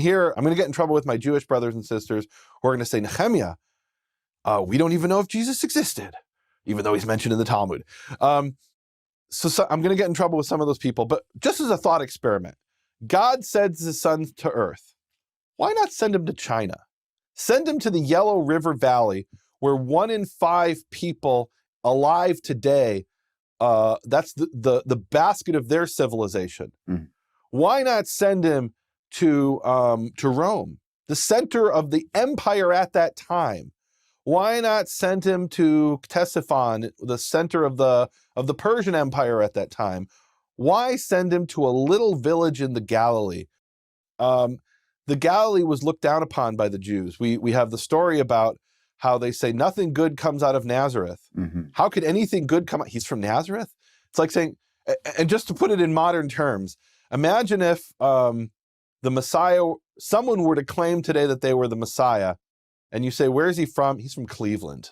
Here, I'm going to get in trouble with my Jewish brothers and sisters who are going to say, Nehemia, we don't even know if Jesus existed, even though he's mentioned in the Talmud. So I'm going to get in trouble with some of those people. But just as a thought experiment, God sends his son to earth. Why not send him to China? Send him to the Yellow River Valley, where 1 in 5 people alive today, that's the basket of their civilization. Mm. Why not send him to Rome, the center of the empire at that time? Why not send him to Ctesiphon, the center of the Persian Empire at that time? Why send him to a little village in the Galilee? The Galilee was looked down upon by the Jews. We have the story about how they say nothing good comes out of Nazareth. Mm-hmm. How could anything good come out? He's from Nazareth? It's like saying, and just to put it in modern terms, imagine if the Messiah, someone were to claim today that they were the Messiah, and you say, where is he from? He's from Cleveland.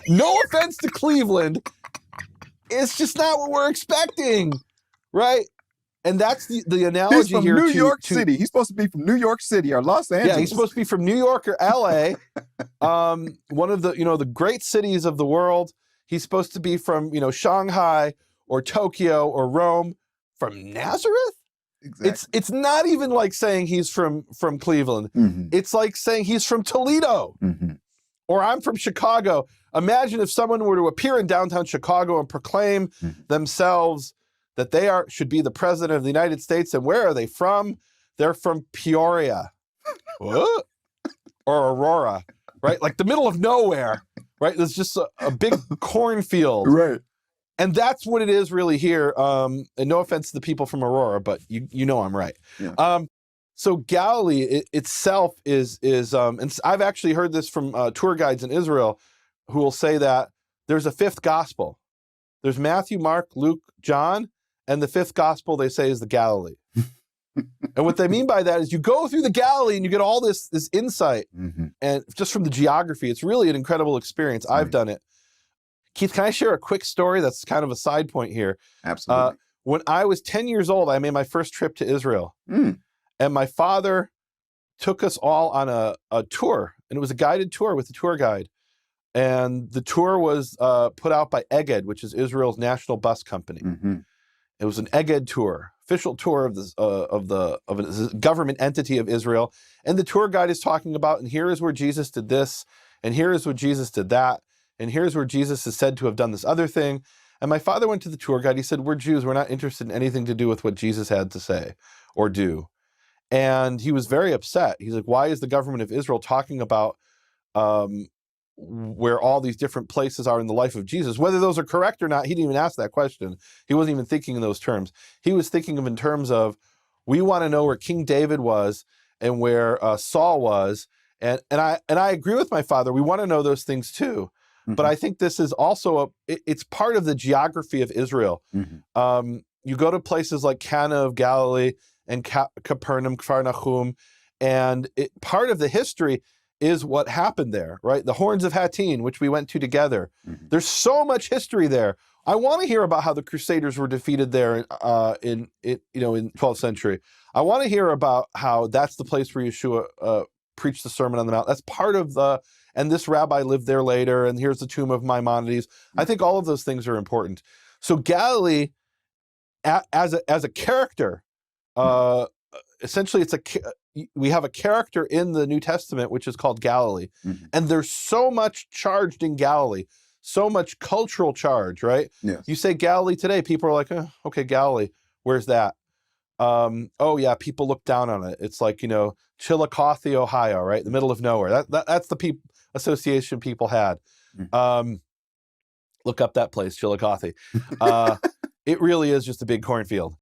No offense to Cleveland. It's just not what we're expecting, right? And that's the analogy he's from here. New York City. He's supposed to be from New York City or Los Angeles. Yeah, he's supposed to be from New York or LA, one of the the great cities of the world. He's supposed to be from Shanghai or Tokyo or Rome. From Nazareth? Exactly. It's not even like saying he's from Cleveland. Mm-hmm. It's like saying he's from Toledo, mm-hmm. or I'm from Chicago. Imagine if someone were to appear in downtown Chicago and proclaim mm-hmm. themselves that they should be the president of the United States. And where are they from? They're from Peoria or Aurora, right? Like the middle of nowhere, right? There's just a big cornfield. Right. And that's what it is really here. And no offense to the people from Aurora, but you know I'm right. Yeah. So Galilee itself is and I've actually heard this from tour guides in Israel who will say that there's a 5th gospel. There's Matthew, Mark, Luke, John, and the 5th gospel they say is the Galilee. And what they mean by that is you go through the Galilee and you get all this insight. Mm-hmm. And just from the geography, it's really an incredible experience. Right. I've done it. Keith, can I share a quick story that's kind of a side point here? Absolutely. When I was 10 years old, I made my first trip to Israel. Mm. And my father took us all on a tour. And it was a guided tour with a tour guide. And the tour was put out by Egged, which is Israel's national bus company. Mm-hmm. It was an Egged tour, official tour of a government entity of Israel. And the tour guide is talking about, and here is where Jesus did this, and here is where Jesus did that, and here's where Jesus is said to have done this other thing. And my father went to the tour guide. He said, we're Jews. We're not interested in anything to do with what Jesus had to say or do. And he was very upset. He's like, why is the government of Israel talking about where all these different places are in the life of Jesus? Whether those are correct or not, he didn't even ask that question. He wasn't even thinking in those terms. He was thinking of in terms of, we want to know where King David was and where Saul was. And I agree with my father. We want to know those things too. Mm-hmm. But I think this is also it's part of the geography of Israel. Mm-hmm. You go to places like Cana of Galilee and Capernaum, Kfar Nahum, and part of the history is what happened there, right? The Horns of Hattin, which we went to together. Mm-hmm. There's so much history there. I want to hear about how the Crusaders were defeated there in 12th century. I want to hear about how that's the place where Yeshua preached the Sermon on the Mount. That's part of and this rabbi lived there later, and here's the tomb of Maimonides. I think all of those things are important. So Galilee, as a character, essentially we have a character in the New Testament which is called Galilee. Mm-hmm. And there's so much charged in Galilee, so much cultural charge, right? Yes. You say Galilee today, people are like, oh, okay, Galilee, where's that? Oh yeah, people look down on it. It's like, Chillicothe, Ohio, right? The middle of nowhere. That's the association people had. Mm-hmm. Look up that place, Chillicothe. It really is just a big cornfield.